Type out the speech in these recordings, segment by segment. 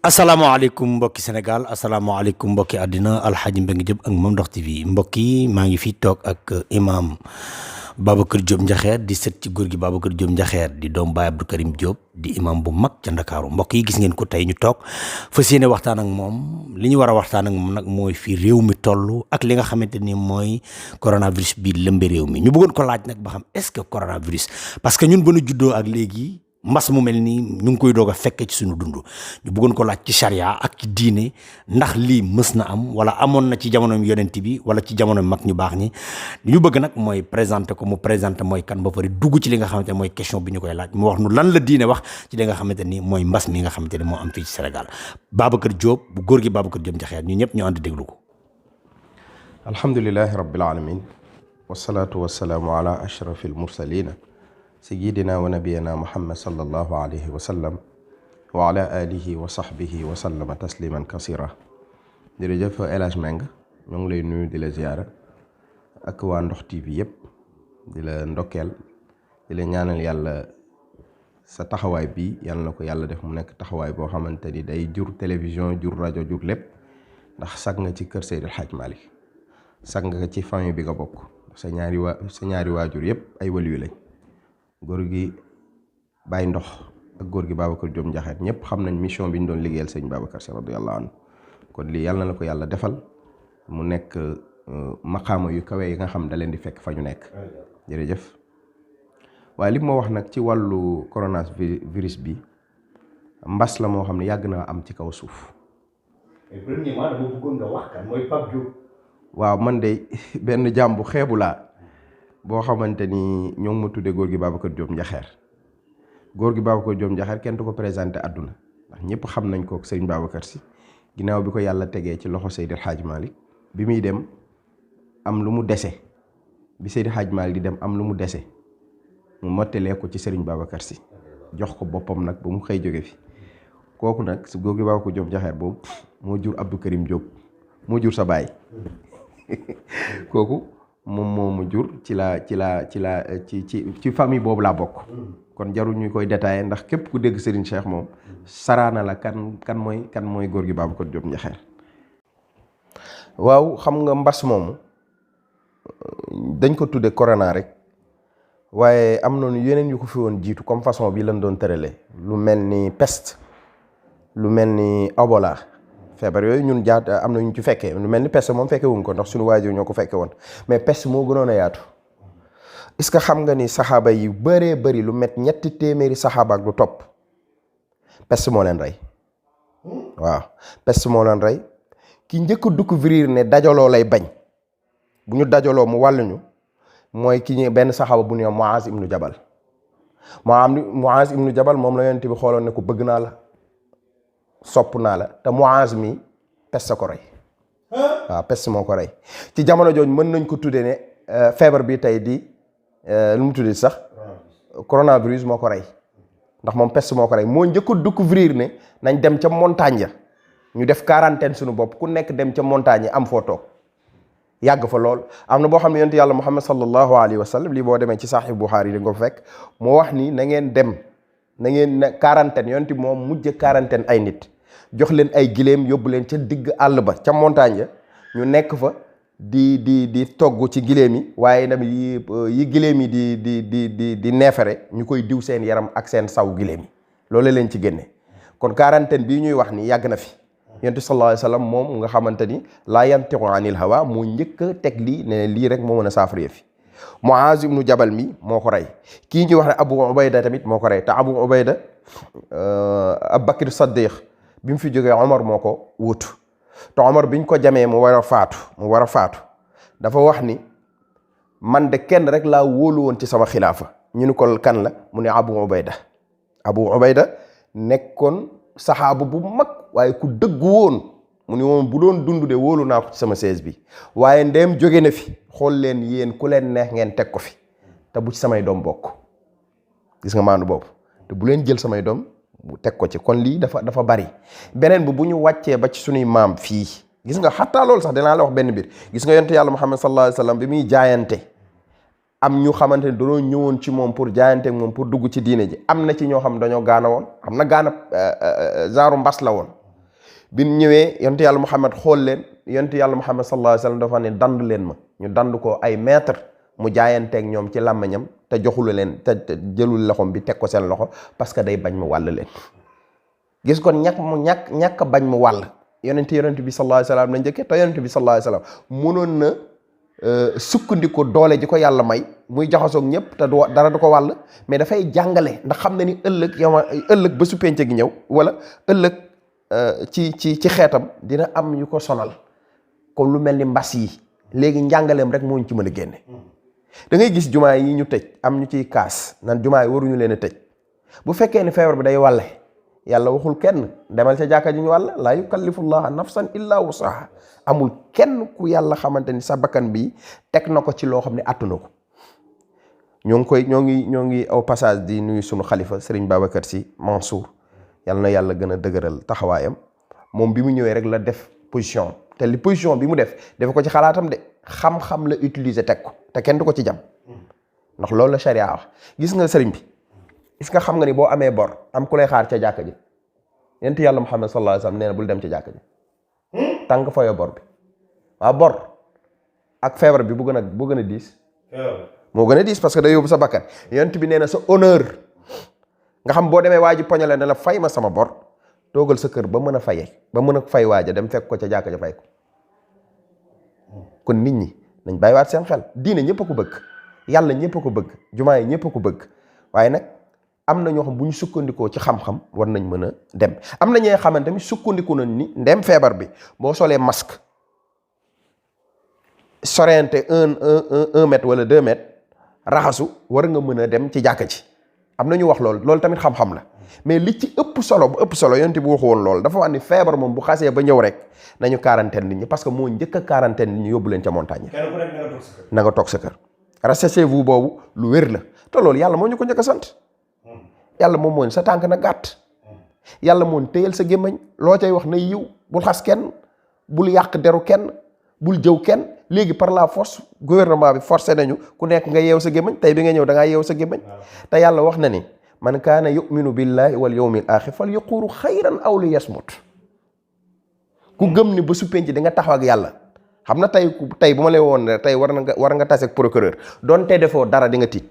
asalaamaaleykum mbokki Sénégal asalaamaaleykum mbokki àddina Alxaaji Mbengue Diop ak Mame Ndokh TV mbokk yi maa ngi fii toog ak imam Babacar Diop Ndiakher di sët ci góor gi Babacar Diop Ndiakher di doom baay Abdou Karim Diop di imam bu mag ca Ndakaaru mbokk yi gis ngeen ko tey ñu toog fas yéene waxtaan ak moom li ñu war a waxtaan ak moom nag mooy fii réew mi toll ak li nga xamante ni mooy coronavirus bi lëmbe réew mi ñu bëggoon ko laaj nag ba xam est-ce que coronavirus parce que ñun ba nu juddoo ak léegi mbas mu mel nii ñu ngi koy doog a fekke ci suñu dund ñu bëggoon ko laaj ci charia ak ci diine ndax lii mës na am wala amoon na ci jamono yonent bi wala ci jamono mag ñu baax ñi li ñu bëgg nag mooy présenter ko mu présenter mooy kan ba pare dugg ci li nga xamante ne mooy question bi ñu koy laaj mu wax nu lan la diine wax ci li nga xamante ni mooy mbas mi nga xamante ne moo am fii ci Sénégal Babacar Diop bu góor gi Babacar Diop Ndiakher ñu ñëpp ñu ànd déglu ko. alhamdulilahi rabbil alamin wasalaatu wasalaamu ala ashrafil mursalina sayyidina wa nabiyina muhammad sallallahu alayhi wa sallam wa ala alihi wa sahbihi wa sallama tasliman kasira jërëjëf El Hadj Mbengue ñoo ngi lay nuyu di la ziyaara ak waa Ndokh TV yëpp di la ndokkeel di la ñaanal yàlla sa taxawaay bi yàlla na ko yàlla def mu nekk taxawaay boo xamante ni day jur télévision jur rajo jur lépp ndax sag nga ci kër Seydil Hadj Malick sag nga ci famille bi nga bokk sa ñaari waajur yëpp ay waliyu lañ góor gi Baye Ndokh ak góor gi Babacar Diop Ndiakher ñëpp xam nañ mission bi ñu doon liggéeyal sëñ Babacar Sy radiyallahu anhu kon lii yàlla na la ko yàlla defal mu nekk maqaama yu kawe yi nga xam da leen di fekk fa ñu nekk jërëjëf. waaye li ma wax nag ci wàllu coronavirus bi mbas la moo xam ne yàgg naa am ci kaw suuf. premièrement dama bëggoon nga wax kan mooy Pape Diop. waaw man de benn jaam bu xeebu laa boo xamante ni ñoo ngi ma tuddee góor gi Babacar Diop Ndiakher góor gi Babacar Diop Ndiakher kenn du ko présenté àdduna ndax ñëpp xam nañ ko ak sëriñ Babacar Sy ginnaaw bi ko yàlla tegee ci loxo Seydil Hadj Malick bi muy dem am lu mu dese bi Seydil Hadj Malick di dem am lu mu dese mu mottalee ko ci sëriñ Babacar Sy jox ko boppam nag ba mu xëy jóge fi kooku nag su góor gi Babacar Diop Ndiakher boobu moo jur Abdou Karim Diop moo jur sa baay kooku moom moo mu jur ci famille boobu laa bokk kon jarul ñu koy détaillé ndax képp ku dégg Serigne Cheikh moom saraana la kan mooy góor gi Babacar Diop Ndiakher. waaw xam nga mbas moomu dañ ko tudde corona rek waaye am na yeneen yu ko fi woon jiitu comme façon bi lañ doon tërale lu mel ni peste lu mel ni Ebola feebar yooyu ñun am na ñu ci fekkee lu mel ni peste moom fekke wuñ ko ndax suñu waajur ñoo ko fekke woon mais peste moo gënoon a yaatu. est-ce que xam nga ni saxaaba yi bëree bëri lu met 300 saxaaba ak lu topp peste moo leen rey waaw peste moo leen rey ki njëkk a découvrir ne dajaloo lay bañ bu ñu dajaloo mu wàlluñu mooy ki ñu benn saxaaba bu ñu Muaz ibnu Jabal Muaz ibnu Jabal moom la yonent bi xooloon ne ko bëgg naa la sopp naa la te Muaz mi peste ko rey waaw peste moo ko rey ci jamono jooju mën nañ ko tuddee ne feebar bi tey di lu mu tuddee sax coronavirus moo ko rey ndax moom peste moo ko rey moo njëkk a découvrir ne nañ dem ca montagne ya ñu def quarantaine suñu bopp ku nekk dem ca montagne yi am foo toog yàgg fa lool. am na boo xam ne yonent yàlla Muhammad sallallahu alayhi wa sallam lii boo demee ci Sahih Bukhari yi nga ko fekk moo wax ni na ngeen dem na ngeen quarantaine yonent moom mujj quarantaine ay nit jox leen ay giléem yóbbu leen ca digg àll ba ca montagne ya ñu nekk fa di togg ci giléem yi waaye tamit yi giléem yi di neefere ñu koy diw seen yaram ak seen saw giléem yi loolu leen ci génne kon quarantaine bii ñuy wax ni yàgg na fi yonent sallallahu alayhi wa sallam moom nga xamante ni laa yantiqu anil hawa moo njëkk a teg lii ne lii rek moo mën a saafara fi Muaz ibnu Jabal mi moo ko rey kii ñuy wax ne Abu Ubayda tamit moo ko rey te Abu Ubayda Abubakar Saddiq bi mu fi jógee Omar moo ko wutu te Omar biñ ko jamee mu war a faatu dafa wax ni man de kenn rek laa wóolu woon ci sama xilaafa ñu ni ko kan la mu ne Abu Ubayda nekkoon saxaabu bu mag waaye ku dëggu woon mu ni moom bu doon dund de wóolu naa ko ci sama sees bi waaye ndeem jóge na fi xool leen yéen ku leen neex ngeen teg ko fi te bu ci samay doom bokk gis nga maandu boobu te bu leen jël samay doom bu teg ko ci kon lii dafa bari beneen bu ñu wàccee ba ci suñuy maam fii gis nga xattaa loolu sax dinaa la wax benn biir gis nga yonent yàlla Muhammad sallallahu alayhi wa sallam bi muy jaayante am ñu xamante ne dañoo ñëwoon ci moom pour jaayante moom pour dugg ci diine ji am na ci ñoo xam dañoo gaana woon xam na gaana genre mbas la woon bi ñu ñëwee yonent yàlla Muhammad xool leen, yonent yàlla Muhammad sallallahu alayhi wa sallam dafa ne dandu leen ma, ñu dandu ko ay mètre, mu jaayanteeg ñoom ci làmmiñam te joxulu leen te jëlul loxom bi teg ko seen loxo parce que day bañ mu wàll leen. gis kon ñàkk bañ mu wàll yonent bi sallallahu alayhi wa sallam la njëkkee, te yonent bi sallallahu alayhi wa sallam mënoon na sukkandiku doole ji ko yàlla may muy jaxasoog ñëpp te dara du ko wàll, mais dafay jàngale ndax xam na ni ëllëg ba su penc gi ñëw wala ëllëg ci xeetam dina am yu ko sonal comme lu mel ni mbas yi. léegi njàngaleem rek moo ñu ci mën a génne. da ngay gis jumaa yi ñu tëj am ñu ciy kaas nan jumaa yi waruñu leen a tëj bu fekkee ni feebar bi day wàlle yàlla waxul kenn demal ca jàkka ji ñu wàll, laa yukallifullaha nafsan illa wusaha. amul kenn ku yàlla xamante ni sa bakkan bi teg na ko ci loo xam ne attuna ko. ñoo ngi au passage di nuyu sunu xalifa Serigne Babacar Sy Mansour, yal na yàlla gën a dëgëral taxawaayam. moom bi mu ñëwee rek la def position, te li position bi mu def ko ci xalaatam de, xam-xam la utiliser teg ko te kenn du ko ci jam ndax loolu la sharia wax. gis nga sëriñ bi, est-ce que xam nga ni boo amee bor am ku lay xaar ca jàkka ji, yonent yàlla Muhammad sallallahu alayhi wasallam nee na bul dem ca jàkka ji tànk fayoo bor bi. waaw bor ak feebar bi bu gën a diis. moo gën a diis parce que day yóbbu sa bakkan. yonent bi nee na sa honneur nga xam boo demee waa ji poñale ne la fay ma sama bor, toogal sa kër ba mën a fay waaja dem fekk ko ca jàkka ja fay ko. kon nit ñi nañ bàyyiwaat seen xel, diine ñëpp a ko bëgg, yàlla ñëpp a ko bëgg, jumaa yi ñëpp a ko bëgg, waaye nag am na ñoo xam bu ñu sukkandikoo ci xam-xam war nañ mën a dem. am na ñee xamante ni sukkandiku nañ ni ndem feebar bi boo solee masque sorente un mètre wala 2 mètres raxasu war nga mën a dem ci jàkka ji. am na ñu wax loolu tamit xam-xam la, mais li ci ëpp solo yonent bi waxu woon loolu. dafa wax ni feebar moom bu xasee ba ñëw rek nañu quarantaine nit ñi, parce que moo njëkk a quarantaine nit ñi yóbbu leen ca montagne. na nga toog sa kër. restez chez vous boobu lu wér la, te loolu yàlla moo ñu ko njëkk a sant. yàlla moom moo sa tànk na gàtt, yàlla moom téyel sa gémmañ, loo cay wax na yiw, bul xas kenn, bul yàq deru kenn, bul jëw kenn. léegi par la force gouvernement bi forcé nañu ku nekk nga yeew sa gémmañ. tey bi nga ñëw da ngaa yeew sa gémmañ. te yàlla wax na ni man kaana yuminu billahi wal yawmil axir fal yaqulu xayran aw li yasmut. ku gëm ni ba su penc di nga taxaw ak yàlla, xam na tey bu ma lay woon ne tey war nga tase ak procureur doonte defoo dara di nga tiit,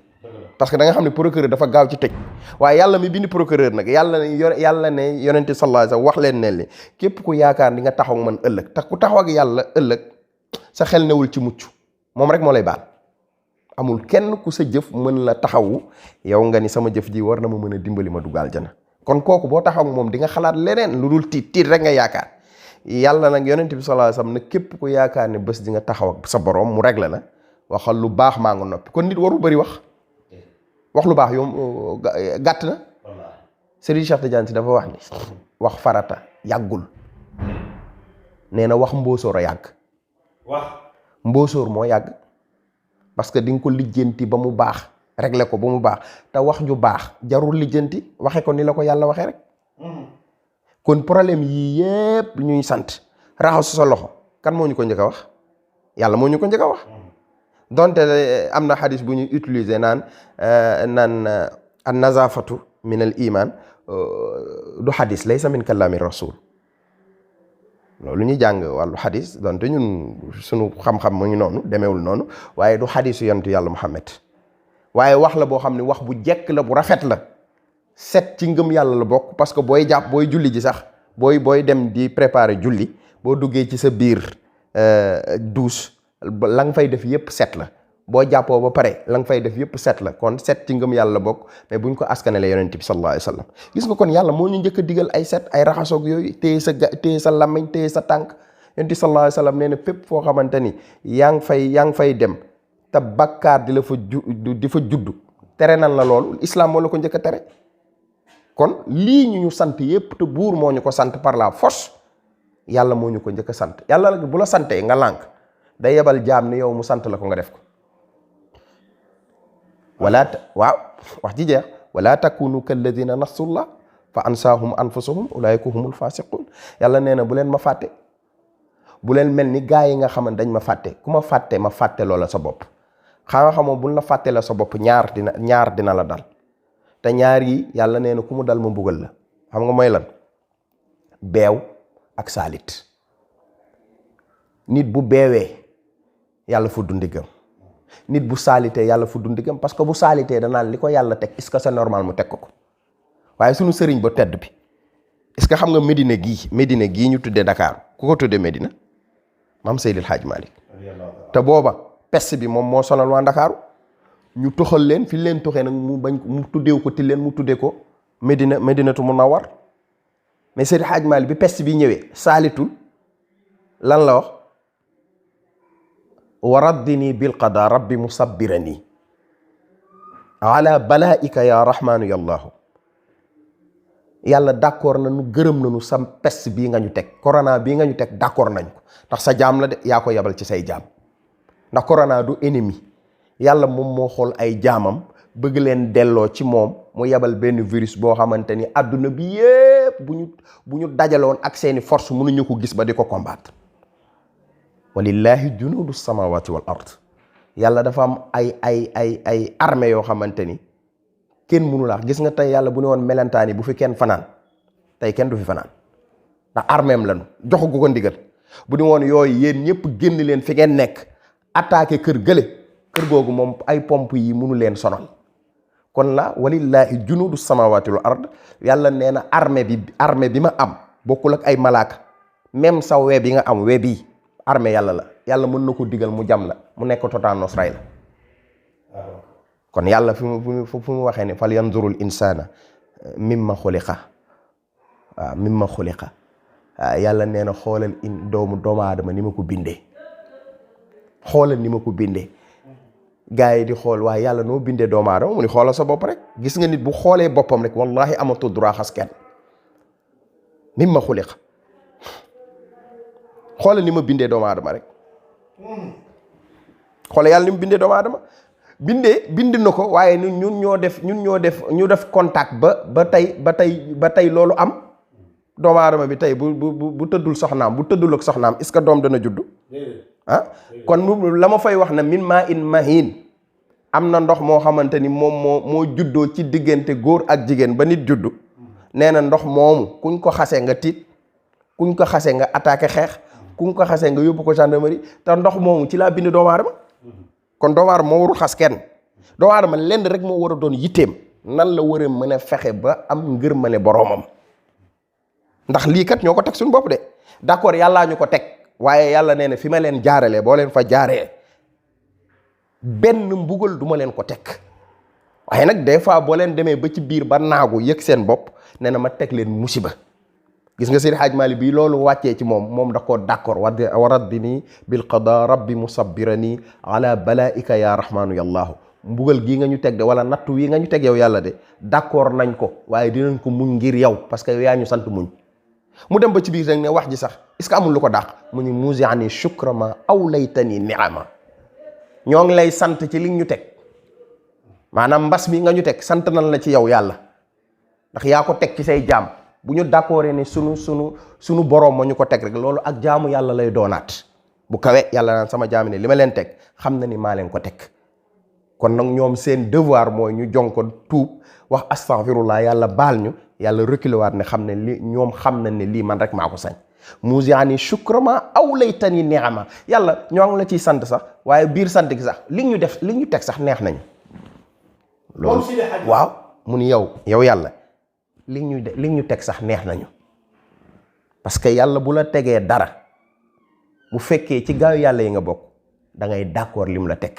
parce que da nga xam ne procureur dafa gaaw ci tëj. waaye yàlla mi bind procureur nag yàlla ne yonente sallallahu alayhi wasallam wax leen ne li képp ku yaakaar di nga taxaw man ëllëg, tax ku taxaw ak yàlla ëllëg sa xel newul ci mucc, moom rek moo lay baal. amul kenn ku sa jëf mën la taxawu yow nga ni sama jëf ji war na ma mën a dimbali ma dugg aljana. kon kooku boo taxaw moom di nga xalaat leneen lu dul tiit rek nga yaakaar. yàlla nag yonent bi sallallahu alayhi wasallam nag képp ku yaakaar ne bés di nga taxaw ak sa borom mu réglé la, waxal lu baax maa nga noppi. kon nit waru bëri wax lu baax yow gàtt na. Serigne Cheikh Tidiane Sy dafa wax ni wax farata yàggul, nee na wax mbóosóor a yàgg. mbóosóor moo yàgg parce que di nga ko lijjanti ba mu baax, réglé ko ba mu baax. te wax ju baax jarul lijjanti, waxe ko ni la ko yàlla waxee rek. kon problème yii yépp ñuy sant raxasu sa loxo kan moo ñu ko njëkk a wax? yàlla moo ñu ko njëkk a wax. donte am na xadis bu ñuy utiliser naan an nazafatu min al iman, du xadis laysa min kalaami rasul. loolu ñuy jàng wàllu xadis donte ñun sunu xam-xam mu ngi noonu demeewul noonu, waaye du xadisu yontu yàlla Muhammad. waaye wax la boo xam ne wax bu jekk la, bu rafet la. set ci ngëm yàlla la bokk, parce que booy julli ji sax booy dem di préparer julli, boo duggee ci sa biir douche la nga fay def yépp set la. boo jàppoo ba pare la nga fay def yépp set la. kon set ci ngëm yàlla la bokk, mais buñ ko askanale yonent bi sallallahu alayhi wasallam. gis nga kon yàlla moo ñu njëkk a digal ay set, ay raxasoog yooyu, téye sa làmmiñ, téye sa tànk. yonent bi sallallahu alayhi wasallam nee na fépp foo xamante ni yaa ngi fay dem te bakkaar di fa juddu tere nan la loolu, islam moo la ko njëkk a tere. kon lii ñu sant yépp te buur moo ñu ko sant par la force, yàlla moo ñu ko njëkk a sant. yàlla nag bu la santee nga lànk, day yebal jaam ni yow mu sant la ko nga def ko. waaw wax ji jeex. wala takunu kalladina nasullah fa ansaahum anfusahum ulaika humul fasiqun. yàlla nee na bu leen ma fàtte, bu leen mel ni gaa yi nga xam ne dañ ma fàtte. ku ma fàtte loola sa bopp. xamoo buñ la fàtte la sa bopp ñaar dina la dal. te ñaar yi yàlla nee na ku mu dal ma mbugal la. xam nga mooy lan? beew ak saalit. nit bu beewee yàlla fudd ndigam, nit bu saalitee yàlla fudd ndigam, parce que bu saalitee danaan li ko yàlla teg est-ce que c'est normal mu teg ko waaye sunu sëriñ ba tedd bi est-ce que xam nga Médina gii ñu tuddee Dakar ku ko tuddee Médina maam Seydil Hadj Malick. te booba peste bi moom moo sonal waa Ndakaaru ñu toxal leen fi leen toxee nag mu tuddeewu ko Tilleen mu tuddee ko Médinatu Munawwar. mais Seydil Hadj Malick bi peste bi ñëwee saalitul lan la wax wa raddini bil qada rabbi musabbirani ala balaika ya rahmanu ya allahu. yàlla d'accord na nu gërëm nañu sa peste bii nga ñu teg, corona bii nga ñu teg d'accord nañ ko ndax sa jaam la de, yaa ko yebal ci say jaam. ndax corona du ennemi, yàlla moom moo xool ay jaamam bëgg leen delloo ci moom mu yebal benn virus boo xamante ni adduna bi yépp bu ñu dajaloon ak seeni force mënuñu ko gis ba di ko combattre. walillahi junudu samawati wal ard. yàlla dafa am ay armée yoo xamante ni kenn mënu laa gis nga tey yàlla bu ne woon melentaan yi bu fi kenn fanaan tey kenn du fi fanaan ndax armeem lañu joxu ko ndigal. bu ne woon yooyu yéen ñëpp génn leen fi ngeen nekk attaqué kër gële, kër googu moom ay pompe yi mënu leen sonal. kon la walillahi junudu samawati wal ard. yàlla nee na armée bi ma am bokkul ak ay malaaka. même sa web yi nga am web yi armée yàlla la, yàlla mën na ko digal mu jam la mu nekk totanos ray la. kon yàlla fu mu waxee ne fal yanzurul insana mimma xuliqa waaw mimma xuliqa yàlla nee na xoolal doomu aadama ni ma ko bindee, xoolal ni ma ko bindee. gars yi di xool waaye yàlla noo bindee doomu aadama mu ni xoolal sa bopp rek. gis nga nit bu xoolee boppam rek wallahi amatu droit xas kenn. mimma xuliqa xoolal ni ma bindee doomu aadama rek, xoolal yàlla ni mu bindee doomu aadama. bind na ko waaye ñun ñoo def contact ba tey loolu am. doomu aadama bi tey bu tëddul soxnaam bu tëddul ak soxnaam est-ce que doom dana juddu kon la ma fay wax na min maa in mahin am na ndox moo xamante ni moom moo juddoo ci diggante góor ak jigéen ba nit juddu. nee na ndox moomu kuñ ko xasee nga tiit, kuñ ko xasee nga attaqué xeex, kuñ ko xasee nga yóbbu ko gendarmerie. te ndox moomu ci laa bind doomu aadama. kon doomu aadama moo warul xas kenn. doomu aadama lenn rek moo war a doon yitteem nan la war a mën a fexe ba am ngërmane boroomam. ndax lii kat ñoo ko teg suñu bopp de d'accord yàllaa ñu ko teg waaye yàlla nee na fi ma leen jaaralee boo leen fa jaaree benn mbugal duma leen ko teg. waaye nag des fois boo leen demee ba ci biir ba naagu yëg seen bopp nee na ma teg leen musiba. gis nga Seydi Hadj Malick bi loolu wàccee ci moom da koo d'accord wa raddini bil qada rabbi musabbirani ala balaika ya rahmanu ya allahu. mbugal gii nga ñu teg de wala nattu wi nga ñu teg yow yàlla de d'accord nañ ko waaye dinañ ko muñ ngir yow parce que yow yaa ñu sant muñ. mu dem ba ci biir rek ne wax ji sax est-ce que amul lu ko dàq mu ni muziani shukra ma awlaytani ni'ama. ñoo ngi lay sant ci li ñu teg maanaam mbas mi nga ñu teg sant nañ la ci yow yàlla ndax yaa ko teg ci say jaam. bu ñu d'accord ne sunu boroom ma ñu ko teg rek loolu ak jaamu yàlla lay doonaat bu kawe yàlla naan sama jaam ne li ma leen teg xam na ni maa leen ko teg. kon nag ñoom seen devoir mooy ñu jonko tuub wax astaghfirullah yàlla baal ñu yàlla reculer waat ne xam ne li ñoom xam nañ ne lii man rek maa ko sañ. muziani shukrama aw laytani ni'ama yàlla ñoo ngi la ciy sant sax waaye biir sant gi sax li ñu teg sax neex nañu. loolu waaw mu ni yow yàlla li ñu teg sax neex nañu parce que yàlla bu la tegee dara bu fekkee ci gaaw yàlla yi nga bokk da ngay d'accord lim la teg.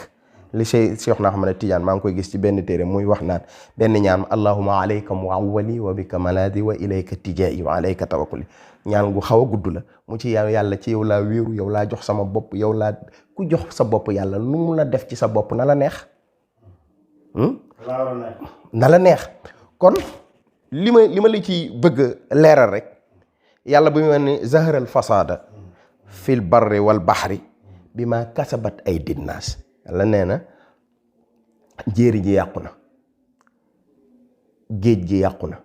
li Cheikh na Ahmad Tidiane maa ngi koy gis ci benn téere muy wax naan benn ñaan allahumma alayka muawwali wa bika maladi wa ilayka tijaa'i wa alayka tawakkuli ñaan gu xaw a gudd la mu ci yàlla ci yow laa wéeru yow laa jox sama bopp yow laa ku jox sa bopp yàlla nu mu la def ci sa bopp na la neex na la neex. kon li ma la ci bëgg leeral rek yàlla bu ñu ne zaharal fasada fil barri wal bahri bima kasabat aydin naas. yàlla nee na jéeri ji yàqu na, géej gi yàqu na,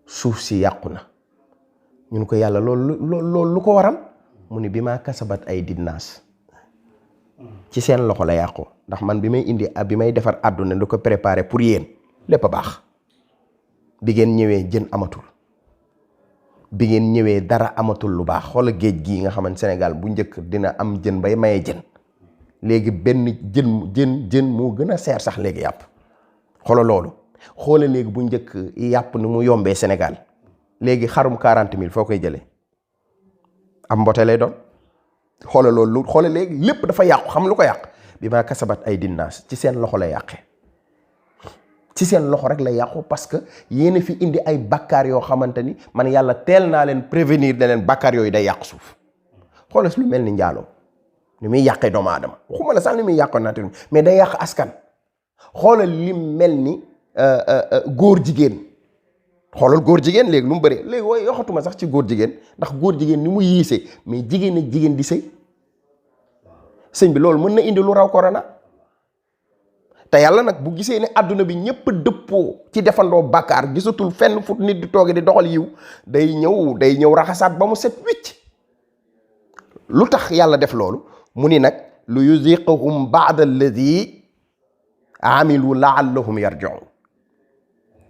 suuf si yàqu na. ñun ko yàlla loolu lu ko waral mu ni bima kasabat aydin naas ci seen loxo la yàqu. ndax man bi may defar àdduna da ko préparer pour yéen lépp a baax. bi ngeen ñëwee jën amatul, bi ngeen ñëwee dara amatul lu baax. xoola géej gii nga xamante Sénégal bu njëkk dina am jën bay maye jën léegi benn jën moo gën a seer sax léegi yàpp. xoola loolu xoola léegi bu njëkk yàpp ni mu yombee Sénégal léegi xarum 40 000 foo koy jëlee am mbote lay doon. xoola loolu xoola léegi lépp dafa yàqu. xam lu ko yàq bi maa kasabat ay dinnaas ci seen loxo la yàqee. ci seen loxo rek la yàqu parce que yéen a fi indi ay bakkaar yoo xamante ni man yàlla teel naa leen prévenir ne leen bakkaar yooyu day yàq suuf. xoola lu mel ni njaaloo ni muy yàqee doomu aadama waxuma la sax ni muy yàqoon naat mais day yàq askan. xoolal li mel ni góor jigéen. xoolal góor jigéen léegi lu mu bëree léegi waaye waxatuma sax ci góor jigéen ndax góor jigéen ni mu yiisee mais jigéen ak jigéen di sëy sëñ bi loolu mën na indi lu raw corona. te yàlla nag bu gisee ne àdduna bi ñëpp dëppoo ci defandoo bàkkaar gisatul fenn fut nit di tooge di doxal yiw day ñëw raxasaat ba mu set wicc. lu tax yàlla def loolu mu ni nag lu yuziqahum ba'da alladi amilu laallahum yarji'un.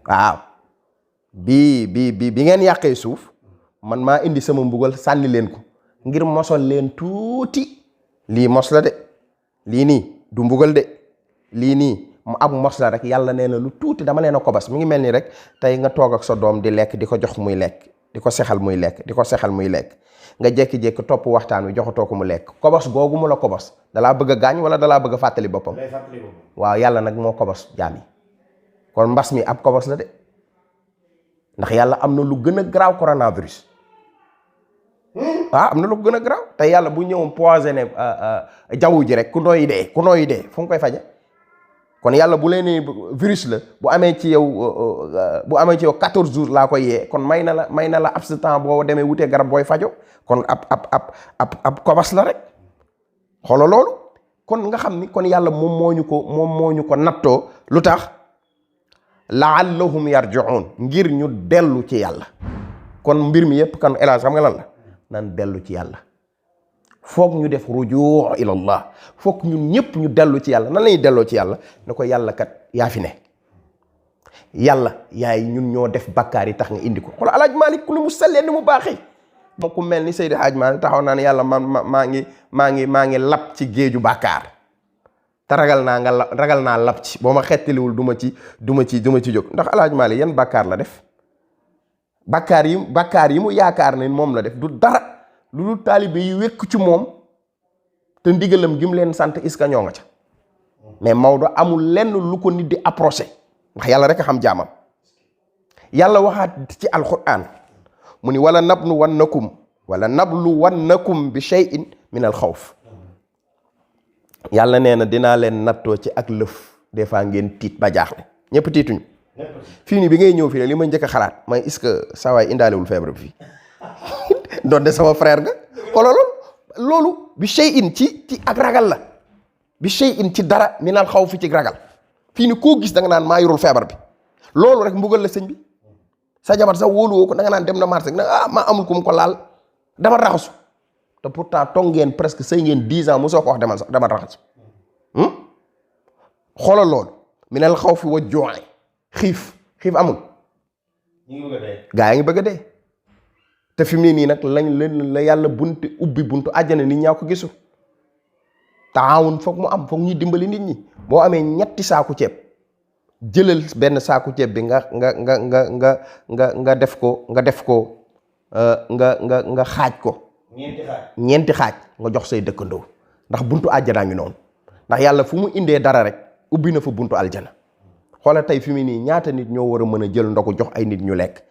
waaw bi ngeen yàqee suuf man maa indi sama mbugal sànni leen ko ngir mosol leen tuuti. lii mos la de lii nii du mbugal de lii nii mu ab mos la rek yàlla nee na lu tuuti dama leen a kobas mi ngi mel ni rek tey nga toog ak sa doom di lekk di ko jox muy lekk di ko sexal muy lekk di ko sexal muy lekk nga jékki-jékki topp waxtaan wi joxatoo ko mu lekk kobas googu mu la kobas dalaa bëgg a gaañ wala dalaa bëgg a fàttali boppam. waaw yàlla nag moo kobas jaam yi kon mbas mi ab kobas la de ndax yàlla am na lu gën a garaaw coronavirus. am na lu gën a garaaw te yàlla bu ñëwoon poisonné jaww ji rek ku nooyi dee fu mu koy faje kon yàlla bu leen virus la bu amee ci yow 14 jours laa koy yee kon may na la ab sa temps boo demee wutee garab booy fajo kon ab kobas la rek. xoolal loolu kon nga xam ni kon yàlla moom moo ñu ko nattoo lu tax laallahum yarji'un ngir ñu dellu ci yàlla. kon mbir mi yépp kan élage xam nga lan la nan dellu ci yàlla. foog ñu def rujuu ilallah foog ñun ñëpp ñu dellu ci yàlla nan lañuy delloo ci yàlla ne ko yàlla kat yaa fi ne yàlla yaay ñun ñoo def bakkaar yi tax nga indi ko. xoolal alaaj Malik ku ni mu sellee ni mu baaxee. ma ku mel ni Seydi Hadj Malik taxaw naa ne yàlla maa ngi lab ci géeju bakkaar te ragal naa lab ci boo ma xettaliwul du ma ci jóg ndax alaaj Malik yan bakkaar la def. bakkaar yi mu yaakaar ne moom la def du dara lu dul taalibe yi wékk ci moom te ndigalam gi mu leen sant iska ñoo nga ca mais Maodo amul lenn lu ko nit di approché ndax yàlla rek a xam jaamam. yàlla waxaat ci alquran mu ni wala nablu wannakum bi shay'in min al xawf. yàlla nee na dinaa leen nattoo ci ak lëf des fois ngeen tiit ba jaaxle ñëpp tiituñu. fii nii bi ngay ñëw fii ne li ma njëkk a xalaat mooy est-ce que saa waay indaalewul feebar bi fii doon de sama frère nga xoolal loolu bi shay'in ci ak ragal la bi shay'in ci dara minal xaw fi ci ragal fii ni koo gis da nga naan maa yorul feebar bi loolu rek mbugal la sëñ bi. sa jabar sax wóoluwoo ko da nga naan dem na marché maa amul ku mu ko laal dama raxasu te pourtant toog ngeen presque sëy ngeen 10 ans mosoo ko wax dama raxasu. xoolal loolu minal xaw fi wa juu'i xiif amul. gaa yaa ngi bëgg a dee te fi mu ne nii nag la yàlla ubbi buntu àjjana nit ñaa ko gisu. taawun foog mu am foog ñuy dimbali nit ñi. boo amee 3 saaku ceeb jëlal benn saaku ceeb bi nga def ko nga xaaj ko. ñeenti xaaj nga jox say dëkkandoo ndax buntu àjjanaa ngi noonu ndax yàlla fu mu indee dara rek ubbi na fa buntu aljana. xoolal tey fi mu nii ñaata nit ñoo war a mën a jël ndogu jox ay nit ñu lekk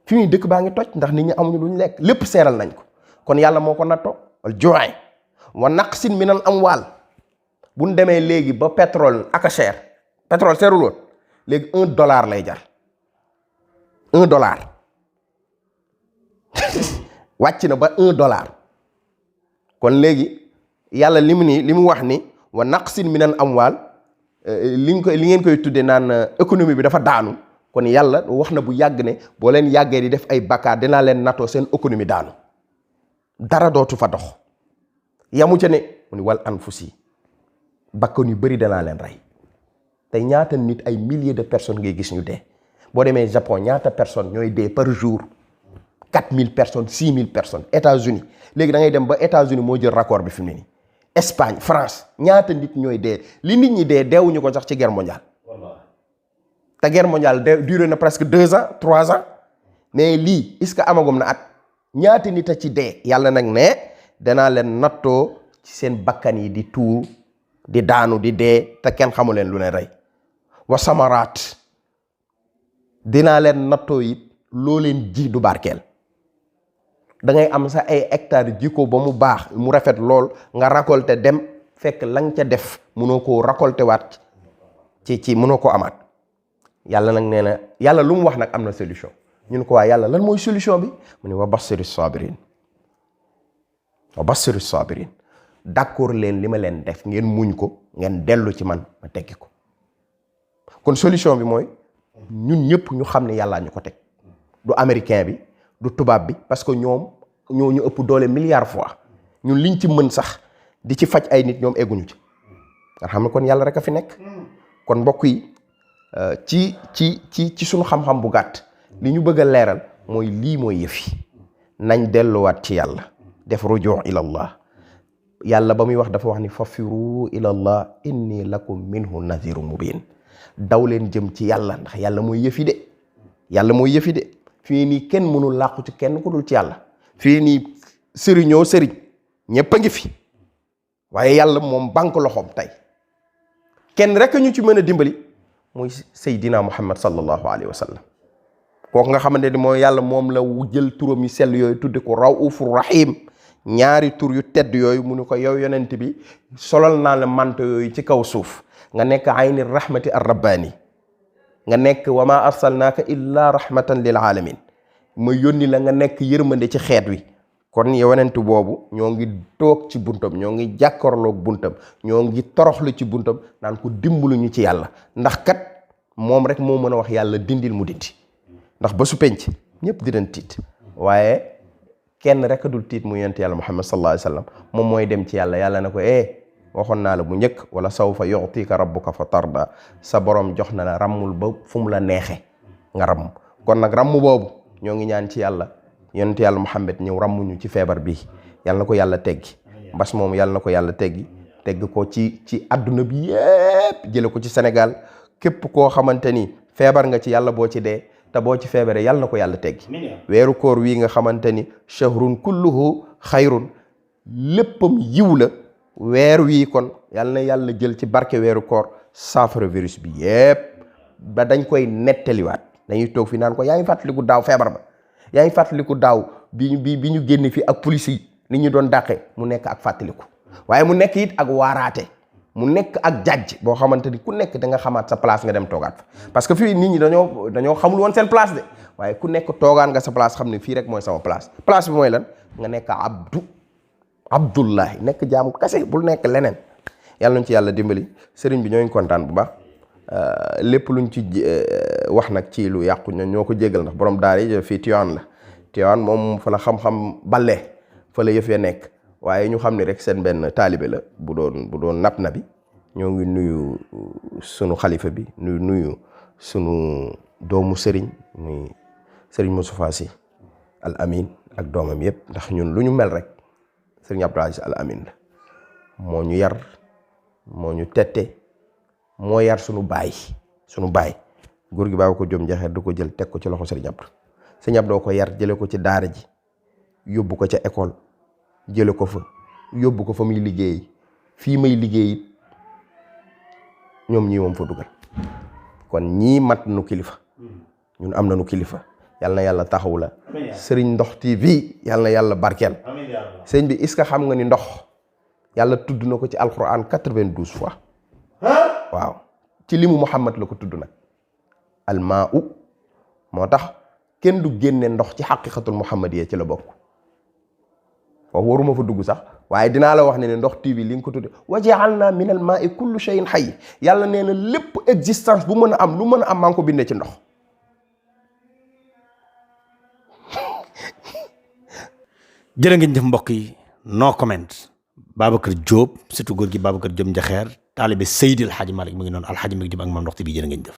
fi mu nii dëkk baa ngi toj ndax nit ñi amuñu luñ lekk lépp seeral nañ ko kon yàlla moo ko nattoo al juu'i wa naqsin minal amwaal bu ñu demee léegi ba pétrole ak a cher pétrole seerul woon léegi $1 lay jar $1 wàcc na ba $1 kon léegi yàlla li mu wax ni wa naqsin minal amwaal li ngeen koy tudde naan économie bi dafa daanu kon yàlla wax na bu yàgg ne boo leen yàggee di def ay bakkaar dinaa leen nattoo seen économie daanu dara dootu fa dox yamu ca ne mu ni wal anfusi bakkan yu bëri danaa leen rey tey ñaata nit ay milliers de personnes ngay gis ñu dee boo demee Japon ñaata personnes ñooy dee par jour 4000 personnes 6000 personnes États-Unis léegi da ngay dem ba États-Unis moo jël record bi fi mu ne nii Espagne France ñaata nit ñooy dee li nit ñi dee deewuñu ko sax ci guerre mondiale te guerre mondiale duré na presque 2 ans 3 ans mais lii est-ce que amagum na at ñaata nit a ci dee yàlla nag ne danaa leen nattoo ci seen bakkan yi di tuur di daanu di dee te kenn xamu leen lu leen rey wa samaraat dinaa leen nattoo it loo leen ji du barkeel da ngay am sa ay hectares ji ko ba mu baax mu rafet lool nga récolter dem fekk la nga ca def mënoo koo récolter waat ci mënoo ko amaat yàlla nag nee na yàlla lu mu wax nag am na solution ñu ne ko waa yàlla lan mooy solution bi mu ne wa bassiri sabirin d'accord leen li ma leen def ngeen muñ ko ngeen dellu ci man ma tekki ko kon solution bi mooy ñun ñëpp ñu xam ne yàllaa ñu ko teg du américain bi du tubaab bi parce que ñoom ñoo ñu ëpp doole milliard fois ñun liñ ci mën sax di ci faj ay nit ñoom egguñu ci nga xam ne kon yàlla rek a fi nekk kon mbokk yi ci suñu xam-xam bu gàtt li ñu bëgg a leeral mooy lii mooy yëf yi nañ delluwaat ci yàlla def rujuu ilallah yàlla ba muy wax dafa wax ni fafiru ilallah inni lakum minhu nadhiru mubin daw leen jëm ci yàlla ndax yàlla mooy yëfi de yàlla mooy yëfi de fii nii kenn mënul làqu ci kenn ku dul ci yàlla fii nii sëriñoo sëriñ ñépp a ngi fi waaye yàlla moom banque loxoom tey kenn rek ñu ci mën a dimbali muy Seydina Muhammad sallallahu alayhi wa sallam kooku nga xamante ni mooy yàlla moom la jël turam yu sell yooyu tudde ko Raufur Rahim ñaari tur yu tedd yooyu mu ne ko yow yonent bi solal naa la manto yooyu ci kaw suuf nga nekk ayni rahmati ar rabbani nga nekk wa ma arsalnaaka illa rahmatan lil alamin ma yónni la nga nekk yërmande ci xeet wi kon yonent boobu ñoo ngi toog ci buntam ñoo ngi jàkkarloog buntam ñoo ngi toroxlu ci buntam naan ko dimbalu ñu ci yàlla ndax kat moom rek moo mën a wax yàlla dindil mu dindi ndax ba su penc ñëpp dinañ tiit waaye kenn rek a dul tiit mu yonent yàlla Muhammad sallallahu alayhi wa sallam moom mooy dem ci yàlla yàlla na ko waxoon naa la bu njëkk wala sawfa yu'tika rabbuka fa tarda sa borom jox na la rammul ba fu mu la neexe nga ramm kon nag ramm boobu ñoo ngi ñaan ci yàlla yonent yàlla Muhammad ñëw rammuñu ci feebar bi yàlla na ko yàlla teggi mbas moom yàlla na ko yàlla teggi ko ci adduna bi yépp jële ko ci Sénégal képp koo xamante ni feebar nga ci yàlla boo ci dee te boo ci feebaree yàlla na ko yàlla teggi weeru koor wii nga xamante ni shahrun kulluhu xayrun léppam yiw la weer wii kon yàlla na yàlla jël ci barke weeru koor saafara virus bi yépp ba dañ koy nettaliwaat dañuy toog fi naan ko yaa ngi fàttaliku daaw feebar ba yaa ngi fàttaliku daaw bi ñu génne fi ak police yi ni ñu doon dàqe mu nekk ak fàttaliku waaye mu nekk it ak waaraate mu nekk ak jàjj boo xamante ni ku nekk da nga xamaat sa place nga dem toogaat fa parce que fii nit ñi dañoo xamul woon seen place de waaye ku nekk toogaan nga sa place xam ne fii rek mooy sama place bi mooy lan nga nekk abdullahi nekk jaamu kase bul nekk leneen yàlla nañ ci yàlla dimbali sëriñ bi ñoo ngi kontaan bu baax lépp luñ ci wax nag ci lu yàqu ñoo ko jégal ndax borom daara yi fii Tiwaan moom fa la xam-xam balle fa la yëf ya nekk waaye ñu xam ne rek seen benn taalibe la bu doon nap na bi ñoo ngi nuyu sunu xalifa bi nuyu sunu doomu sëriñ muy sëriñ Moustapha Sy Al Amin ak doomam yëpp ndax ñun lu ñu mel rek sëriñ Abdou Aziz Al Amin la moo ñu yar moo ñu tette moo yar sunu baay góor gi baa ko jom jaxeer du ko jël teg ko ci loxo sëriñ Abdou ko yar jële ko ci daara ji yóbbu ko ca école jële ko fa yóbbu ko fa muy liggéey fii may liggéey ñoom ñii moom fa dugal kon ñii mat nu kilifa ñun am na nu kilifa yàlla na yàlla taxaw la sëriñ Ndox TV yàlla na yàlla barkeel sëriñ bi est-ce que xam nga ni ndox yàlla tudd na ko ci alquran 92 fois waaw ci limu Muhammad la ko tudd nag almaa u moo tax kenn du génne ndox ci xaqiqatul muhammadiyya ci la bokk foofu waruma fa dugg sax waaye dinaa la wax ne Ndox TV li nga ko tudde wa ja'alna min al ma'i kullu shay'in hayy yàlla nee na lépp existence bu mën a am lu mën a am maa ngi ko bindee ci ndox jërë ngeen jëf mbokk yi no comment Babacar Diop surtout góor gi Babacar Diop Njaxeer taalibe Seydil Hadji Malick mu ngi noonu Alhaji Malick Diop ak Mame Ndox TV jërë ngeen jëf